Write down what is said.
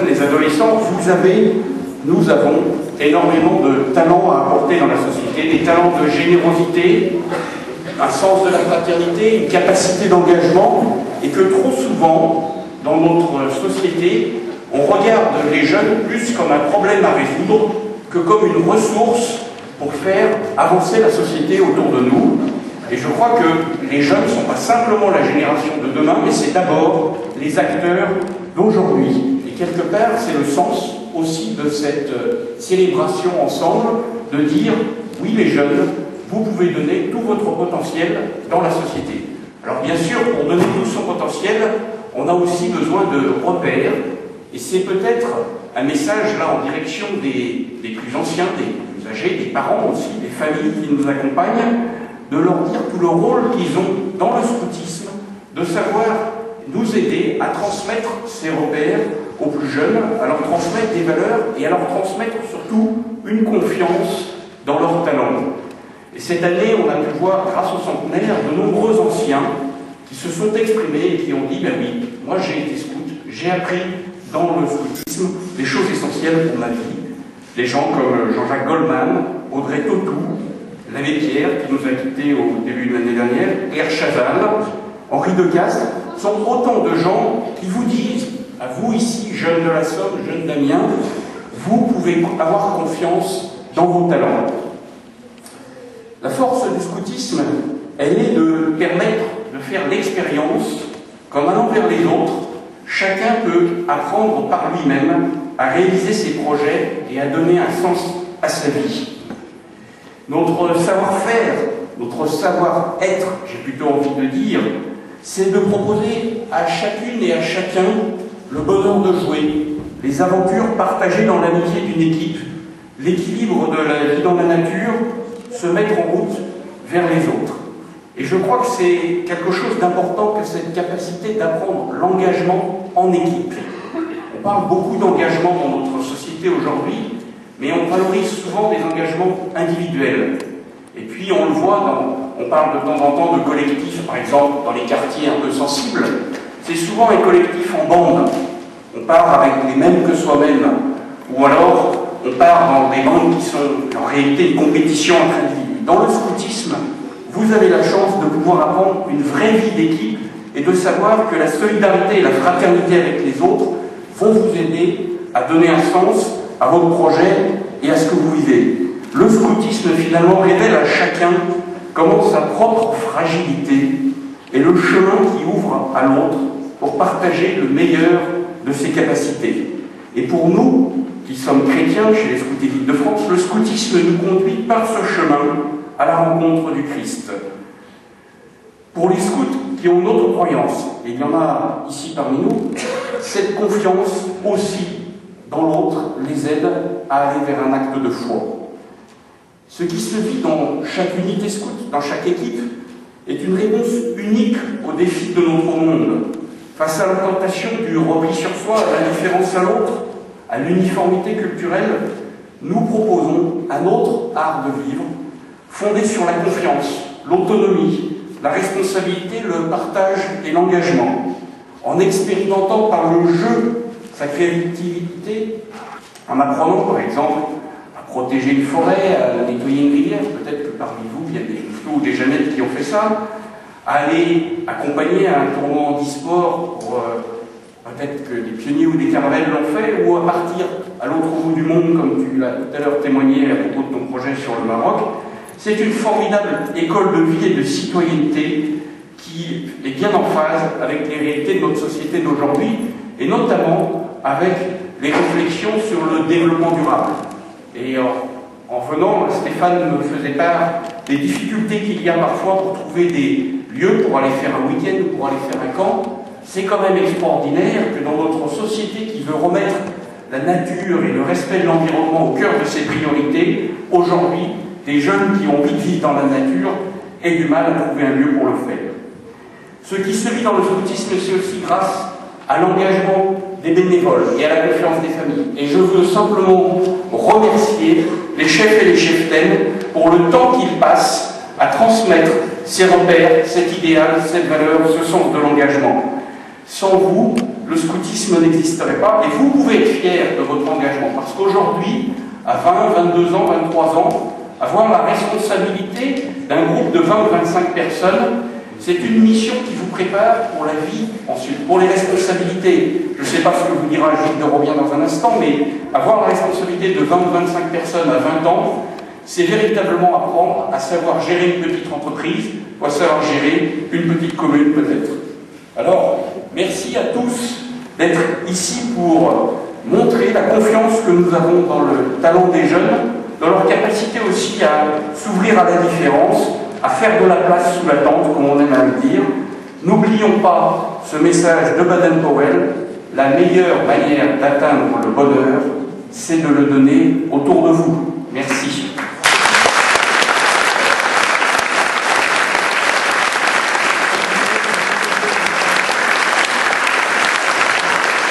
jeunes, les adolescents, nous avons énormément de talents à apporter dans la société, des talents de générosité, un sens de la fraternité, une capacité d'engagement, et que trop souvent, dans notre société, on regarde les jeunes plus comme un problème à résoudre que comme une ressource pour faire avancer la société autour de nous. Et je crois que les jeunes ne sont pas simplement la génération de demain, mais c'est d'abord les acteurs d'aujourd'hui. Et quelque part, c'est le sens aussi de cette célébration ensemble, de dire, oui les jeunes, vous pouvez donner tout votre potentiel dans la société. Alors bien sûr, pour donner tout son potentiel, on a aussi besoin de repères, et c'est peut-être un message là en direction des plus anciens, des plus âgés, des parents aussi, des familles qui nous accompagnent, de leur dire tout le rôle qu'ils ont dans le scoutisme, de savoir nous aider à transmettre ces repères aux plus jeunes, à leur transmettre des valeurs et à leur transmettre surtout une confiance dans leurs talents. Et cette année, on a pu voir, grâce au centenaire, de nombreux anciens qui se sont exprimés et qui ont dit, ben oui, moi j'ai été scout, j'ai appris dans le scoutisme des choses essentielles pour ma vie. Des gens comme Jean-Jacques Goldman, Audrey Tautou, l'abbé Pierre, qui nous a quittés au début de l'année dernière, Claire Chazal, Henri Decastre, sont autant de gens qui vous disent, à vous ici, jeunes de la Somme, jeunes d'Amiens, vous pouvez avoir confiance dans vos talents. La force du scoutisme, elle est de permettre de faire l'expérience, comme allant vers les autres, chacun peut apprendre par lui-même à réaliser ses projets et à donner un sens à sa vie. Notre savoir-faire, notre savoir-être, j'ai plutôt envie de dire, c'est de proposer à chacune et à chacun le bonheur de jouer, les aventures partagées dans l'amitié d'une équipe, l'équilibre de la vie dans la nature, se mettre en route vers les autres. Et je crois que c'est quelque chose d'important que cette capacité d'apprendre l'engagement en équipe. On parle beaucoup d'engagement dans notre société aujourd'hui, mais on valorise souvent des engagements individuels. Et puis on le voit, on parle de temps en temps de collectifs, par exemple dans les quartiers un peu sensibles, c'est souvent un collectif en bande. On part avec les mêmes que soi-même, ou alors on part dans des bandes qui sont en réalité une compétition entre individus. Dans le scoutisme, vous avez la chance de pouvoir apprendre une vraie vie d'équipe et de savoir que la solidarité et la fraternité avec les autres vont vous aider à donner un sens à votre projet et à ce que vous vivez. Le scoutisme finalement révèle à chacun comment sa propre fragilité est le chemin qui ouvre à l'autre pour partager le meilleur de ses capacités. Et pour nous, qui sommes chrétiens chez les Scouts et Guides de France, le scoutisme nous conduit par ce chemin à la rencontre du Christ. Pour les scouts qui ont une autre croyance, et il y en a ici parmi nous, cette confiance aussi dans l'autre les aide à aller vers un acte de foi. Ce qui se vit dans chaque unité scout, dans chaque équipe, est une réponse unique aux défis de notre monde. Face à l'implantation du repli sur soi, à l'indifférence à l'autre, à l'uniformité culturelle, nous proposons un autre art de vivre, fondé sur la confiance, l'autonomie, la responsabilité, le partage et l'engagement, en expérimentant par le jeu sa créativité, en apprenant par exemple à protéger une forêt, à nettoyer une rivière, peut-être que parmi vous il y a des flots ou des Jeannettes qui ont fait ça, à aller accompagner à un tournoi en e-sport pour peut-être que des pionniers ou des caravelles l'ont fait, ou à partir à l'autre bout du monde, comme tu l'as tout à l'heure témoigné à propos de ton projet sur le Maroc. C'est une formidable école de vie et de citoyenneté qui est bien en phase avec les réalités de notre société d'aujourd'hui, et notamment avec les réflexions sur le développement durable. Et en venant, Stéphane me faisait part des difficultés qu'il y a parfois pour trouver des lieux pour aller faire un week-end ou pour aller faire un camp. C'est quand même extraordinaire que dans notre société qui veut remettre la nature et le respect de l'environnement au cœur de ses priorités, aujourd'hui, des jeunes qui ont envie de vivre dans la nature aient du mal à trouver un lieu pour le faire. Ce qui se vit dans le scoutisme, c'est aussi grâce à l'engagement des bénévoles et à la confiance des familles. Et je veux simplement remercier les chefs et les cheftaines pour le temps qu'ils passent à transmettre ces repères, cet idéal, cette valeur, ce sens de l'engagement. Sans vous, le scoutisme n'existerait pas. Et vous pouvez être fiers de votre engagement, parce qu'aujourd'hui, à 20, 22 ans, 23 ans, avoir la responsabilité d'un groupe de 20 ou 25 personnes, c'est une mission qui vous prépare pour la vie ensuite, pour les responsabilités. Je ne sais pas ce que vous dira Gilles de Robien dans un instant, mais avoir la responsabilité de 20 ou 25 personnes à 20 ans, c'est véritablement apprendre à savoir gérer une petite entreprise, ou à savoir gérer une petite commune peut-être. Alors, merci à tous d'être ici pour montrer la confiance que nous avons dans le talent des jeunes, dans leur capacité aussi à s'ouvrir à la différence, à faire de la place sous la tente, comme on aime à le dire. N'oublions pas ce message de Baden-Powell: la meilleure manière d'atteindre le bonheur, c'est de le donner autour de vous. Merci.